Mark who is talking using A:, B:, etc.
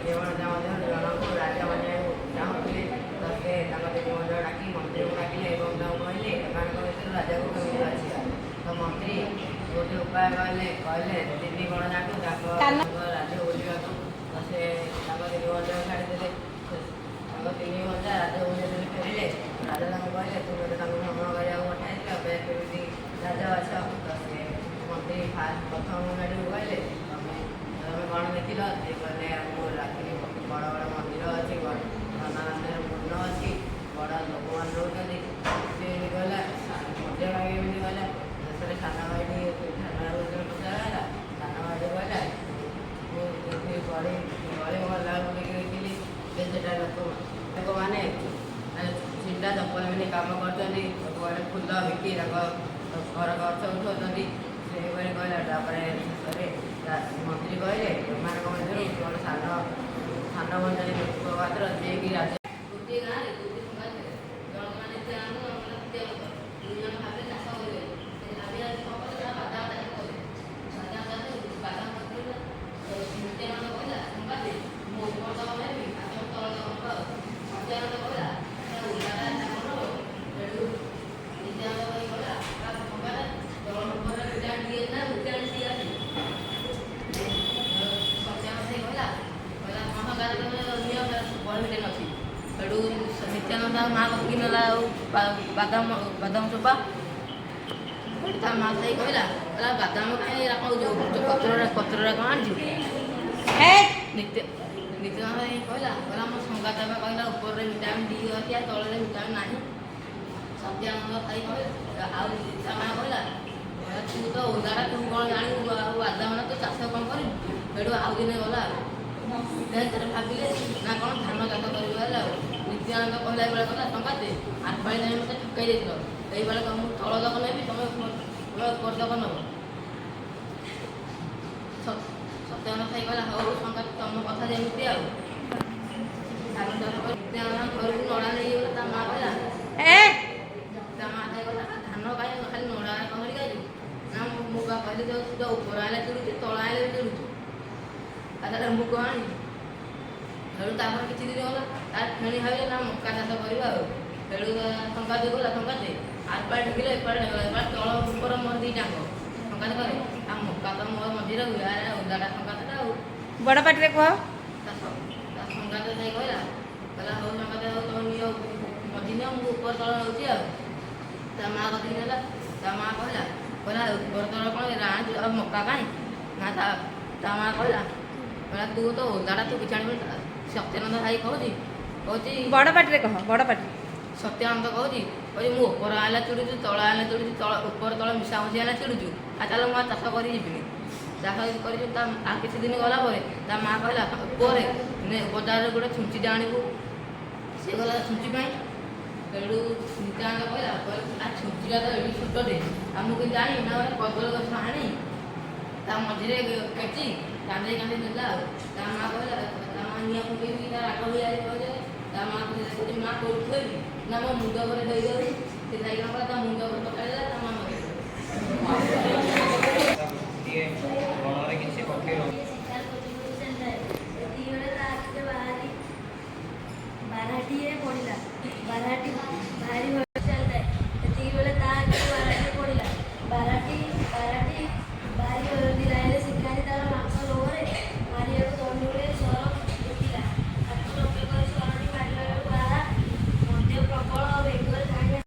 A: କେବଳ ଜଣକୁ ରାଜା ବନେଇବାକୁ ଚାହୁଁଥିଲେ। ତ ସେ ତାଙ୍କ ତିନି ବନ୍ଧୁ ଡାକି ମନ୍ତ୍ରୀଙ୍କୁ ଡାକିଲେ ଏବଂ ତାଙ୍କୁ କହିଲେ ଏମାନଙ୍କ ଭିତରୁ ରାଜାକୁ କେମିତି ବାଛିବା। ତ ମନ୍ତ୍ରୀ ଗୋଟେ ଉପାୟ କହିଲେ ତିନି ବଣ ଯାକୁ ତାଙ୍କ ରାଜ୍ୟ ବୁଲିବାକୁ। ତ ସେ ତାଙ୍କ ତିନି ବନ୍ଧୁକୁ ଛାଡ଼ିଦେଲେ। ତାଙ୍କ ତିନି ବନ୍ଧୁ ରାଜ୍ୟ ବୁଲି ଫେରିଲେ। ରାଜା ତାଙ୍କୁ କହିଲେ ତୁମେ ତ ତାଙ୍କୁ ଭ୍ରମଣ କରିବାକୁ ପଠାଇଥିଲ, ଏବେ କେମିତି ରାଜା ବାଛ। ତ ସେ ମନ୍ତ୍ରୀ ପ୍ରଥମ ଗାଡ଼ିକୁ କହିଲେ ତମେ କ'ଣ ଦେଖିଲ? ସେ କହିଲେ ଆମକୁ ରାତିରେ ବଡ଼ ବଡ଼ ମନ୍ଦିର ଅଛି, ନାନାର ପୂର୍ଣ୍ଣ ଅଛି, ବଡ଼ ଲୋକମାନେ ରହୁଛନ୍ତି। ସେ କହିଲା ମଜା ଭାଇ ଏମିତି କହିଲା। ଶେଷରେ ସାନ ଭାଇଟି ସାନ ଭାଇ ପଚାରା ସାନ ଭାଇଟି କହିଲା ମୁଁ ଏଠି ଗଳି ଗଲା ବୁଲିକି ଦେଖିଲି ଯେ ସେଟା ଲୋକମାନେ ଛିଣ୍ଡା ଚପଲ ପିନ୍ଧି କାମ କରୁଛନ୍ତି, ଲୋକମାନେ ଫୁଲ ବିକି ତାଙ୍କ ଘର ଖର୍ଚ୍ଚ ଉଠାଉଛନ୍ତି। ସେହିଭଳି କହିଲା। ତାପରେ ଶେଷରେ ମନ୍ତ୍ରୀ କହିଲେ ଏମାନଙ୍କ ମଧ୍ୟରୁ ଜଣେ ସାନ ମନ୍ତ୍ରୀ ପାତ୍ର ଯିଏକି ରାଜା ଗୋଟିଏ ଗାଁରେ ଗୋଟିଏ ସମାଜରେ ଜଣମାନେ ଦୁଇ ଜଣ ଭାବିଲେ ଚାଷ କରିବେ। ସେ ଭାବିଲା କ'ଣ କଲେ ନା ବାଦାମ ଚାଷ କଲେ। ବାଦାମ ପତ୍ର ନିତ୍ୟାନନ୍ଦ କହିଲା ସଙ୍ଗାତେ ମୁଁ ଉପର ତଳ ନେବି ଆପଣ ତଳ ନିତ୍ୟାନନ୍ଦ କହିଲା ଉଲ୍ଲାଟା ସେଠୁ ନିତ୍ୟାନନ୍ଦ ଭାଇ କହିଲା ସଙ୍ଗାତେ ତଳ ଉପରେ ଉଚ୍ଚାଣି ଦିଏ ନା ଉଚ୍ଚାଣି ଦିଏ ଅଛି। ସେଠୁ ନିତ୍ୟାନନ୍ଦ ମା କତିକି ନେଲା ଆଉ ବାଦାମ ଚୋପା। ସେଠୁ ତା ମା ଥାଇ କହିଲା ବାଦାମ କାହିଁ ପତ୍ରରେ କ'ଣ ଆଣିଛୁ? ନିତ୍ୟାନନ୍ଦ କହିଲା ମୋ ସଙ୍ଗାତ କହିଲା ଉପରେ ଭିଟାମିନ୍ ଡି ଅଛି ଆଉ ତଳରେ ଭିଟାମିନ୍ ନାହିଁ। ସତ୍ୟାନନ୍ଦ ଥାଇ କହିଲା ଆଉ ତା ମା କହିଲା ତୁ ତ ଓଦାଟା ତୁ କ'ଣ ଜାଣିବୁ ଆଉ ବାଦାମ ତୁ ଚାଷ କ'ଣ କରିବୁ? ସେଠୁ ଆଉ ଦିନେ ଗଲା ସେଥିରେ ଭାବିଲେ ନା କ'ଣ ଧାନ ଚାଷ କରିବୁ ହେଲେ ଆଉ। ନିତ୍ୟାନନ୍ଦ କହିଲା ଏଇଭଳିଆ କଥା ସଙ୍ଗାତେ ଆଠପାଳି ଯାଇ ମୋତେ ଠକାଇ ଦେଇଥିଲ, ସେଇଭଳିଆ ମୁଁ ତଳ ଯାକ ନେବି ତମେ ଉପର ଯାକ ନେବ। ସତ୍ୟାନନ୍ଦ ଖାଇ କହିଲା ହଉ ସଙ୍ଗାତ ତମ କଥା ଯେମିତି ଆଉ। ନିତ୍ୟାନନ୍ଦ ଘରକୁ ନଡ଼ା ନେଇଗଲା। ତା ମା କହିଲା ତା ମା ଖାଇ କହିଲା ଧାନ କାହିଁ ଖାଲି ନଡ଼ା କହିଲି ଖାଇଛୁ ନା ମୁଁ କହିଲି ତୁ ଉପର ଆଇଲେ ଚୁଡ଼ୁଛୁ ତଳ ଆଇଲେ ବି ଚୁଡ଼ୁଛୁ ତାହେଲେ ମୁଁ କ'ଣ ଆଣିବି? ସେଠୁ ତାପରେ କିଛି ଦିନ ଗଲା ତାର ଫେଣି ଭାବିଲେ ନା ମକା ଚାଷ କରିବା ଆଉ। ସେଠୁ ସଙ୍ଗାତେ ଗଲା ସଙ୍ଗାତେ ଆରପାଳି ଢିକିଲେ ଏପାଳି ତଳ ଉପର ମୋର ଦୁଇଟାଙ୍କ ସଙ୍ଗାତେ କରେ ଆଉ ମକା ତ ମୋର ମଝିରେ ହୁଏ ଓଦାଟା ସଙ୍ଗାତଟା ଆଉ।
B: ବଡ଼ ପାଟିରେ କୁହ।
A: ତା ସଙ୍ଗାତ ଯାଇ କହିଲା ହଉ ସଙ୍ଗାତ ହଉ ତମେ ନିଅ ମଝି ନିଅ ମୁଁ ଉପର ତଳ ନେଉଛି ଆଉ। ତା ମା କତିକି ନେଲା। ତା ମା କହିଲା ଉପର ତଳ କ'ଣ ଆଣିଛୁ ଆଉ ମକା କାହିଁ? ନା ତା ମା କହିଲା ତୁ ତ ଓଦାଟା ତୁ କିଛି ଆଣିବୁ। ସତ୍ୟାନନ୍ଦ ଭାଇ କହୁଛି
B: ବଡ଼ ପାଟିରେ କହ ବଡ଼ ପାଟି।
A: ସତ୍ୟାନନ୍ଦ କହୁଛି ମୁଁ ଉପର ଆଇଲା ଚୁଡ଼ୁଛୁ ତଳ ଆଇଲା ଚୁଡ଼ୁଛୁ ଉପର ତଳ ମିଶାମିଶି ଆଇଲା ଚୁଡ଼ୁଛୁ ଆଉ ଚାଲ ମୁଁ ଚାଷ କରି ଯିବିନି। ଚାଷ କରିଛୁ ଆଉ କିଛି ଦିନ ଗଲା ପରେ ତା ମା କହିଲା ଉପରେ ବଜାରରେ ଗୋଟେ ଛୁଞ୍ଚିଟା ଆଣିବୁ। ସେ ଗଲା ଛୁଞ୍ଚି ପାଇଁ। ସେଠୁ ନିତ୍ୟାନନ୍ଦ କହିଲା ଛୁଞ୍ଚିଟା ତ ଏଠି ଛୋଟଟେ ଆଉ ମୁଁ କିନ୍ତୁ ଜାଣିବି ନା ଗୋଟେ କଦଳୀ ଗଛ ଆଣି ତା ମଝିରେ କେଚି କାନ୍ଦେଇ ନେଲା ଆଉ। ତା ମା କହିଲା ତା ମା ନିଆଁ ପକେଇକି ତା ରାଗ ବି ଆଇ କହିଲେ ତା ମା କହୁଛି ମା କୋଉଠି ଥୋଇବି ନା ମୋ ମୁଣ୍ଡ ଉପରେ ଦେଇଦେବି। ସେ ଯାଇକି କହିଲା